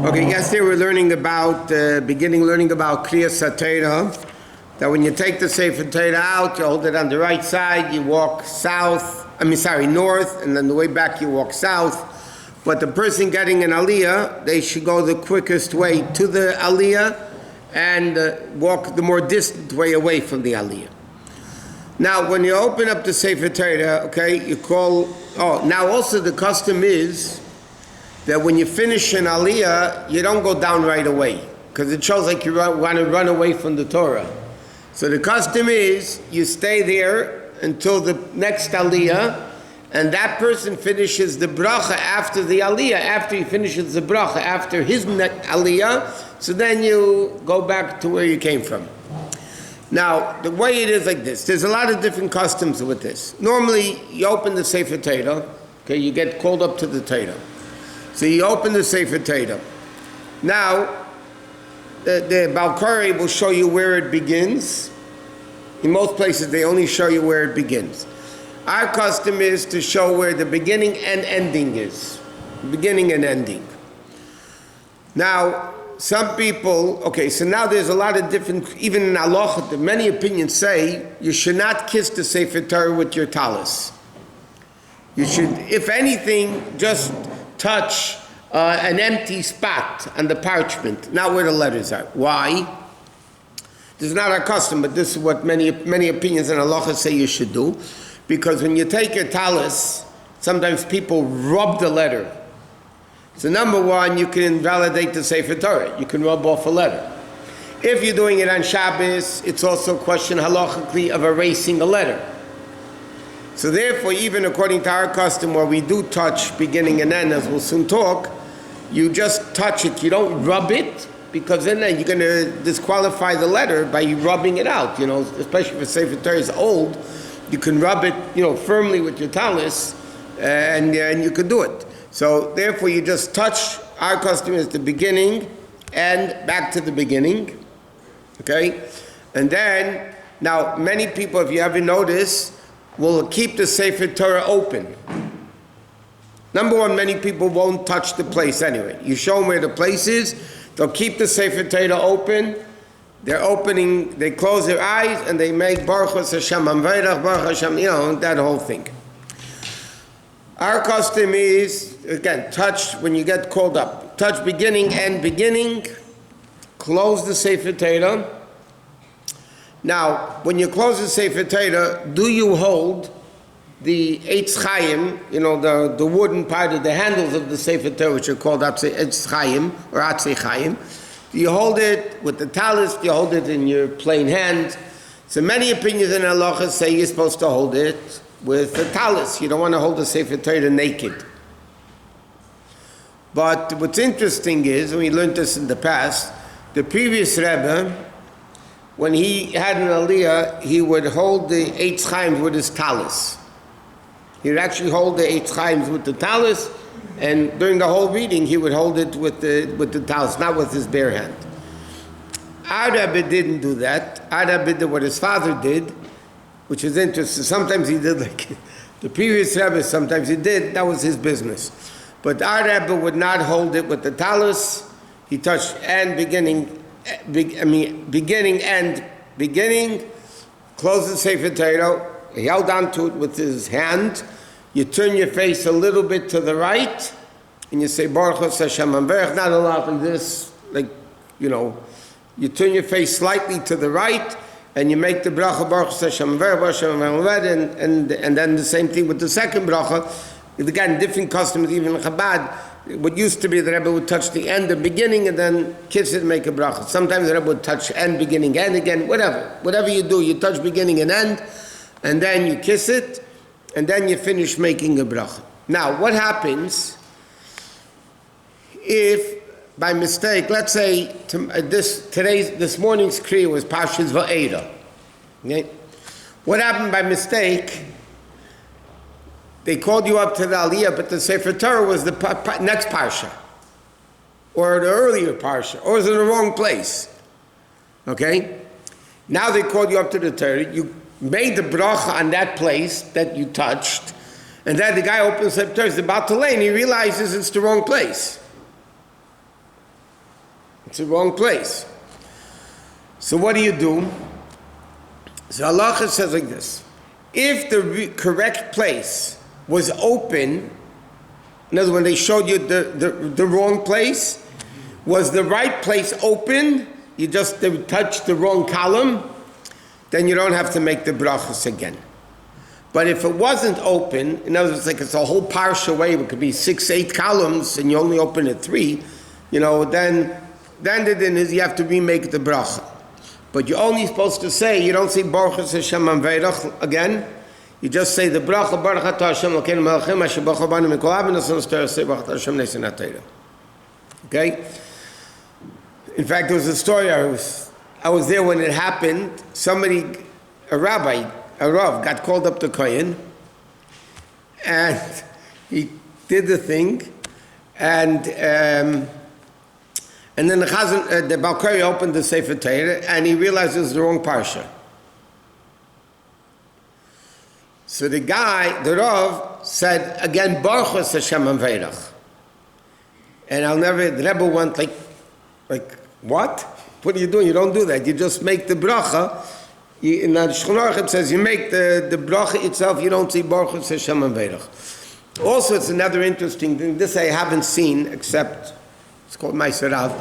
Okay, yesterday we were learning about, learning about Kriyas HaTorah, that when you take the Sefer Torah out, you hold it on the right side, you walk north, and then the way back you walk south. But the person getting an Aliyah, they should go the quickest way to the Aliyah and walk the more distant way away from the Aliyah. Now, when you open up the Sefer Torah, okay, now also the custom is that when you finish an Aliyah, you don't go down right away, because it shows like you want to run away from the Torah. So the custom is you stay there until the next Aliyah, and that person finishes the bracha after the Aliyah. After he finishes the bracha, after his Aliyah, so then you go back to where you came from. Now, the way it is like this, there's a lot of different customs with this. Normally, you open the Sefer Torah, okay, you get called up to the Torah. So you open the Sefer Torah. Now, the Balkari will show you where it begins. In most places, they only show you where it begins. Our custom is to show where the beginning and ending is. Beginning and ending. Now, some people, okay, so now there's a lot of different, even in halacha, many opinions say you should not kiss the Sefer Torah with your talis. You should, if anything, just touch an empty spot on the parchment, not where the letters are. Why? This is not our custom, but this is what many opinions in halacha say you should do. Because when you take a talis, sometimes people rub the letter. So number one, you can invalidate the Sefer Torah. You can rub off a letter. If you're doing it on Shabbos, it's also a question halachically of erasing a letter. So therefore, even according to our custom, where we do touch beginning and end, as we'll soon talk, you just touch it. You don't rub it, because then you're going to disqualify the letter by rubbing it out. You know, especially if a Sefer Torah is old, you can rub it, firmly with your talis, and you can do it. So therefore, you just touch. Our custom is the beginning and back to the beginning. Okay, and then now many people, if you ever notice, will keep the Sefer Torah open. Number one, many people won't touch the place anyway. You show them where the place is, they'll keep the Sefer Torah open. They're opening, they close their eyes and they make Baruch Hashem Amveirach, Baruch Hashem, that whole thing. Our custom is, again, touch when you get called up. Touch beginning and beginning, close the Sefer Torah. Now, when you close the Sefer Torah, do you hold the Eitz Chaim, the wooden part of the handles of the Sefer Torah, which are called Eitz Chaim or Atzei Chaim? Do you hold it with the talis? Do you hold it in your plain hand? So many opinions in halacha say you're supposed to hold it with the talis. You don't want to hold the Sefer Torah naked. But what's interesting is, and we learned this in the past, the previous Rebbe, when he had an aliyah, he would hold the Eitz Chaim with his talis. He would actually hold the Eitz Chaim with the talis, and during the whole reading, he would hold it with the talis, not with his bare hand. Our Rebbe didn't do that. Our Rebbe did what his father did, which is interesting. Sometimes he did like the previous Rebbe, sometimes he did. That was his business. But our Rebbe would not hold it with the talis. He touched beginning, close the Sefer Torah, he held on to it with his hand. You turn your face a little bit to the right, and you say, Baruch Hashem Amveirach, not a lot like this, you turn your face slightly to the right, and you make the bracha, Baruch Hashem Amveirach, and then the same thing with the second bracha. Again, different customs, even in Chabad. What used to be the Rebbe would touch the end and beginning and then kiss it and make a bracha. Sometimes the Rebbe would touch end, beginning, end again, whatever you do, you touch beginning and end, and then you kiss it, and then you finish making a bracha. Now, what happens if, by mistake, let's say this morning's kriya was Parshas Va'era. Okay? What happened by mistake? They called you up to the Aliyah, but the Sefer Torah was the next Parsha, or the earlier Parsha, or was in the wrong place. Okay? Now they called you up to the Torah, you made the bracha on that place that you touched, and then the guy opens the Torah, he's about to lay, and he realizes it's the wrong place. It's the wrong place. So what do? So halacha says like this. If the correct place was open, in other words, when they showed you the wrong place, was the right place open, you just touched the wrong column, then you don't have to make the brachas again. But if it wasn't open, in other words, like it's a whole parsha away, it could be 6, 8 columns, and you only open it 3, then the din is you have to remake the bracha. But you're only supposed to say, you don't say Baruch Hashem Amveirach again. You just say the bracha Baruch Atah Hashem Elokeinu Melech Asher Baruch Rabbonim Lubavitch. Okay? In fact, there was a story, I was there when it happened. A Rav, got called up to Kohen, and he did the thing, and then the Chazan, the Balkari opened the Sefer Torah, and he realized it was the wrong parsha. So the Rav said again, Baruch Hashem Amveirach. And the Rebbe went like, what? What are you doing? You don't do that. You just make the bracha. In the Shulchan Aruch it says you make the bracha itself. You don't say Baruch Hashem Amveirach. Also, it's another interesting thing. This I haven't seen, except it's called Ma'aser Rav.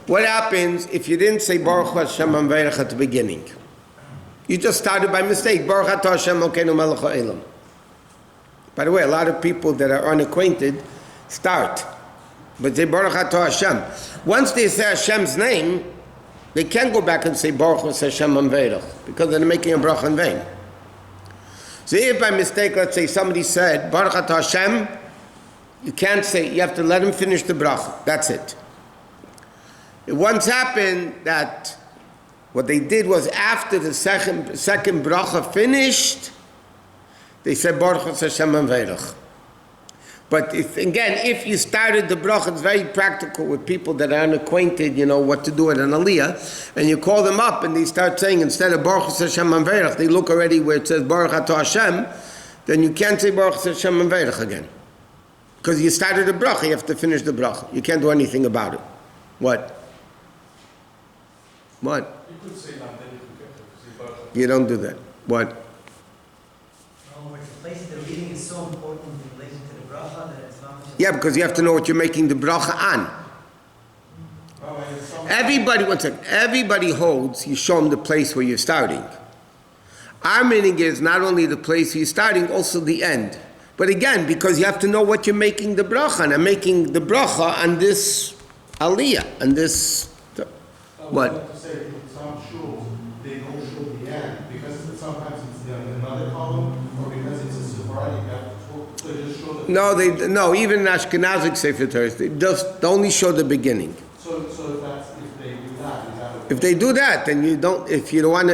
What happens if you didn't say Baruch Hashem Amveirach at the beginning? You just started by mistake. Baruch Atah Hashem Elokeinu Melech Ha'olam. By the way, a lot of people that are unacquainted start, but they Baruch Atah Hashem. Once they say Hashem's name, they can't go back and say Baruch Hashem Amveirach, because they're making a bracha in vain. So if by mistake, let's say somebody said Baruch Atah Hashem, you can't say, you have to let him finish the bracha. That's it. It once happened that what they did was after the second bracha finished, they said Baruch Hashem Amveirach. But if you started the bracha, it's very practical with people that are unacquainted, what to do at an aliyah, and you call them up and they start saying, instead of Baruch Hashem Amveirach, they look already where it says Baruch Atah Hashem, then you can't say Baruch Hashem Amveirach again. Because you started the bracha, you have to finish the bracha. You can't do anything about it. What? You could say that, then you could get to say Baruch. You don't do that. What? No, but the place of the reading is so important in relation to the bracha that it's not just... Yeah, because you have to know what you're making the bracha on. Everybody holds, you show them the place where you're starting. Our meaning is not only the place you're starting, also the end. But again, because you have to know what you're making the bracha on. I'm making the bracha on this aliyah, on this... What? I was going to say, some shuls, they don't show the end, because sometimes it's in another column, or because it's a Sephardic, you have to just show the... No, even in Ashkenazic Sefer Torah, they only show the beginning. So if they do that, is that okay? If they do that, then you don't. If you want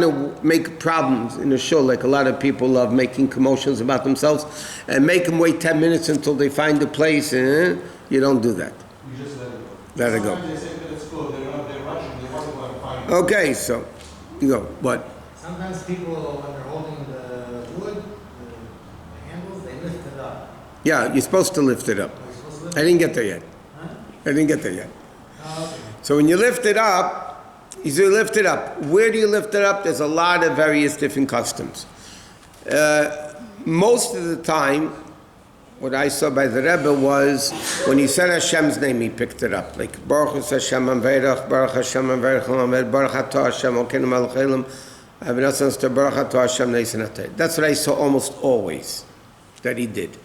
to make problems in a show, like a lot of people love making commotions about themselves, and make them wait 10 minutes until they find the place, you don't do that. You just let it go. Let it go. Sometimes they say, let's go. They're rushing. They want to go and find it. Okay, so you go. What? Sometimes people, when they're holding the wood, the handles, they lift it up. Yeah, you're supposed to lift it up. Are you supposed to lift I didn't get there yet. Huh? I didn't get there yet. Oh, okay. So when you lift it up, you lift it up. Where do you lift it up? There's a lot of various different customs. Most of the time, what I saw by the Rebbe was when he said Hashem's name, he picked it up. Like Baruch Hashem Amveirach, Baruch Hashem Amveirach, Baruch Atah Hashem Elokeinu Melech Ha'olam, Baruch Atah Hashem Neisen Atay. That's what I saw almost always that he did.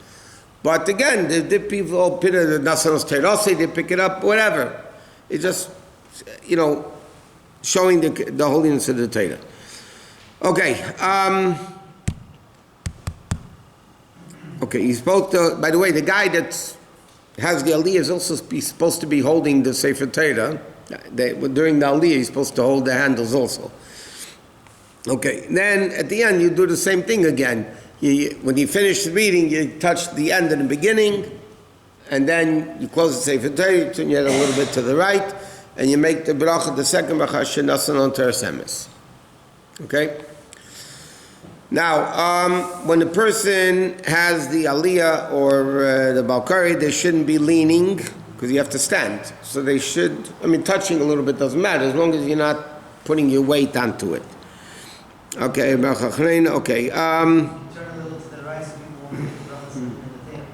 But again, the people all put it, the Nasanos Terose, they pick it up, whatever. It's just, showing the holiness of the Torah. Okay. Okay, he's supposed to, by the way, the guy that has the Aliyah is also supposed to be holding the Sefer Torah. During the Aliyah, he's supposed to hold the handles also. Okay, then at the end, you do the same thing again. When you finish reading, you touch the end and the beginning, and then you close the Sefer Torah, turn your head a little bit to the right, and you make the bracha, the second bracha, shenasan on teres emes. Okay? Now, when the person has the aliyah or the balkari, they shouldn't be leaning, because because you have to stand. So they should, touching a little bit doesn't matter, as long as you're not putting your weight onto it. Okay, okay. You turn a little to the right so people won't get the brachas in the table.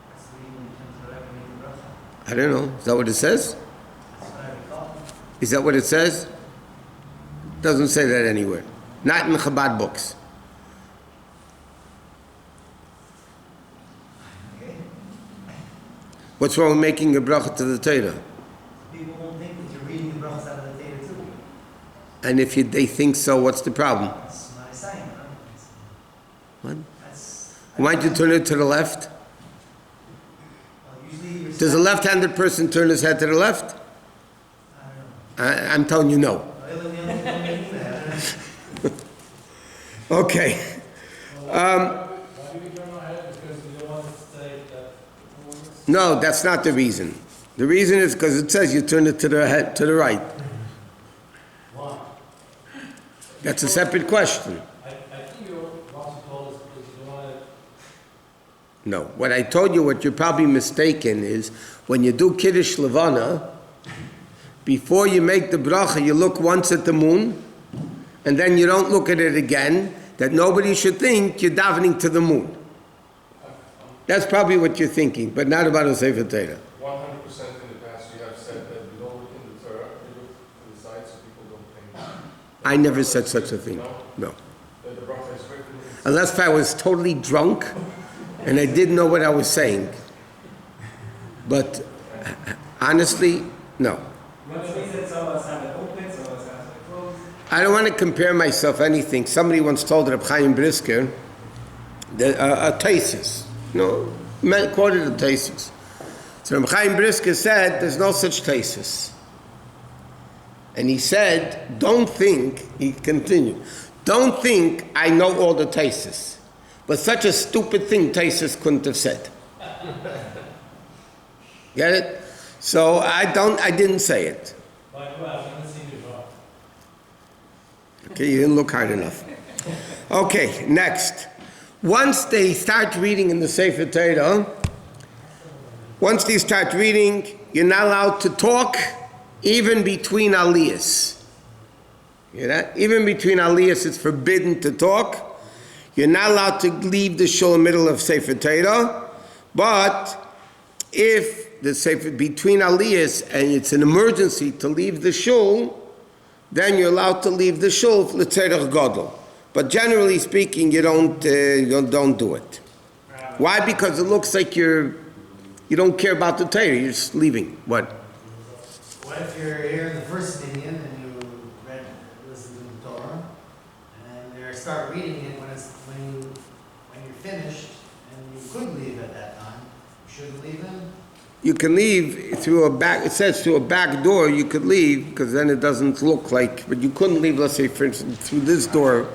That's the reason you turn to the right and make the bracha. I don't know. Is that what it says? That's what I recall. Is that what it says? Doesn't say that anywhere. Not in the Chabad books. Okay. What's wrong with making a bracha to the Torah? People won't think that you're reading the brachas out of the Torah too. And if they think so, what's the problem? That's not a sign, huh? What? That's... Why don't you turn it to the left? usually you're... Does a left-handed person turn his head to the left? I don't know. I'm telling you no. Okay. Why do we turn our head? Because we don't want to say that. No, that's not the reason. The reason is because it says you turn it to the head, to the right. Why? That's a separate question. I think you also told us because you don't want to. No. What I told you, what you're probably mistaken is when you do Kiddush Levana, before you make the bracha, you look once at the moon, and then you don't look at it again, that nobody should think you're davening to the moon. That's probably what you're thinking, but not about a Sefer Torah. 100% in the past you have said that you don't look in the Torah, you look to the side so people don't think. I never said such a thing. No. That the bracha is written. Unless I was totally drunk and I didn't know what I was saying. But honestly, no. I don't want to compare myself to anything. Somebody once told Reb Chaim Brisker that a thesis, quoted a thesis. So Reb Chaim Brisker said, there's no such thesis. And he said, he continued, don't think I know all the thesis. But such a stupid thing thesis couldn't have said. Get it? So I didn't say it. Okay, you didn't look hard enough. Okay, next. Once they start reading in the Sefer Torah, you're not allowed to talk even between aliyahs. You hear that? Even between aliyahs, it's forbidden to talk. You're not allowed to leave the shul in the middle of Sefer Torah, but if the Sefer between aliyahs and it's an emergency to leave the shul, then you're allowed to leave the shul for the tzedach gadol. But generally speaking, you don't do it. Why? Because it looks like you don't care about the Torah. You're just leaving. What? What if you're here in the first Indian and you listen to the Torah, and then you start reading it when you're finished, and you could leave at that time? You shouldn't leave then? You can leave through a back, it says through a back door you could leave, because then it doesn't look like, but you couldn't leave, let's say, for instance, through this door.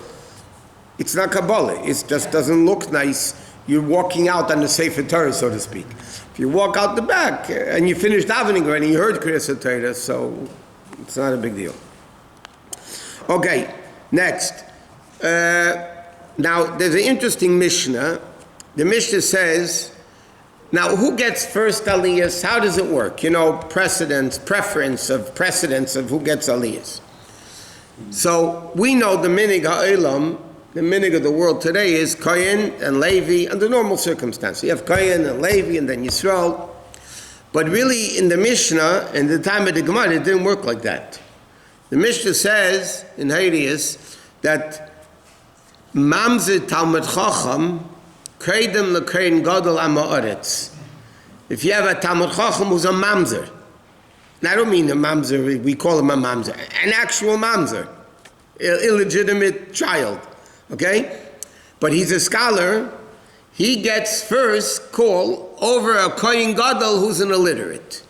It's not Kabbalah, it just doesn't look nice. You're walking out on the Sefer Torah, so to speak. If you walk out the back, and you finished davening already, you heard Kriyas Torah, so it's not a big deal. Okay, next. Now, there's an interesting Mishnah. The Mishnah says, now, who gets first aliyahs? How does it work? Preference of who gets aliyahs. So, we know the minig ha'olam, the minig of the world today is Kohen and Levi under normal circumstances. You have Kohen and Levi and then Yisrael. But really, in the Mishnah, in the time of the Gemara, it didn't work like that. The Mishnah says, in Harius, that Mamzer Talmud Chacham Kreidem lekrein gadol amaretz. If you have a Talmud Chacham who's a mamzer, and I don't mean a mamzer, we call him a mamzer, an actual mamzer, illegitimate child, okay? But he's a scholar, he gets first call over a Kohen Gadol who's an illiterate.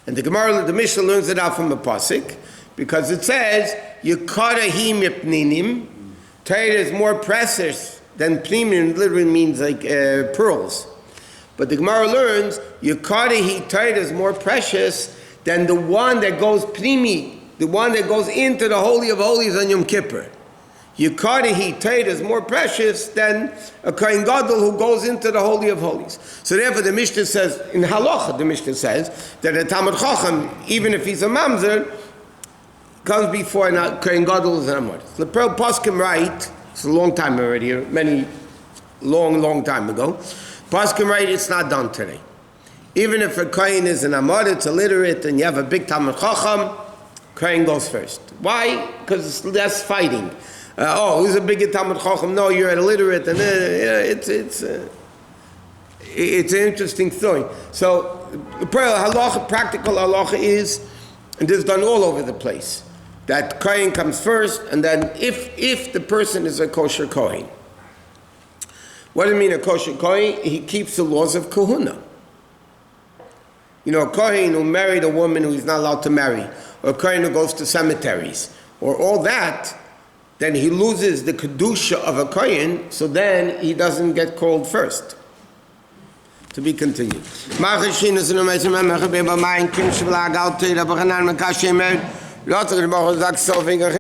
And the Gemara, the Mishnah learns it out from a pasuk, because it says, Yekarahi mipninim, Torah is more precious than pnimin, literally means like pearls. But the Gemara learns, Yekarahi Torah is more precious than the one that goes pnimi, the one that goes into the Holy of Holies on Yom Kippur. Yikarihi Torah is more precious than a Kohen Gadol who goes into the Holy of Holies. So therefore the Mishnah says, in Halacha, the Mishnah says, that a Talmud Chacham, even if he's a Mamzer, comes before a Kohen Gadol is an Amor. The Pearl Poskim write, it's a long time already, long time ago, Poskim write, it's not done today. Even if a Kohen is an Amor, it's illiterate, and you have a big Talmud Chacham, Kohen goes first. Why? Because it's less fighting. Who's a bigger Talmud Chacham? No, you're illiterate, and it's an interesting story. So, halacha, practical halacha is, and this is done all over the place, that Kohen comes first, and then if the person is a kosher Kohen. What do you mean a kosher Kohen? He keeps the laws of Kahuna. A Kohen who married a woman who he's not allowed to marry, or a Kohen who goes to cemeteries, or all that, then he loses the kedusha of a Kohen, so then he doesn't get called first. To be continued.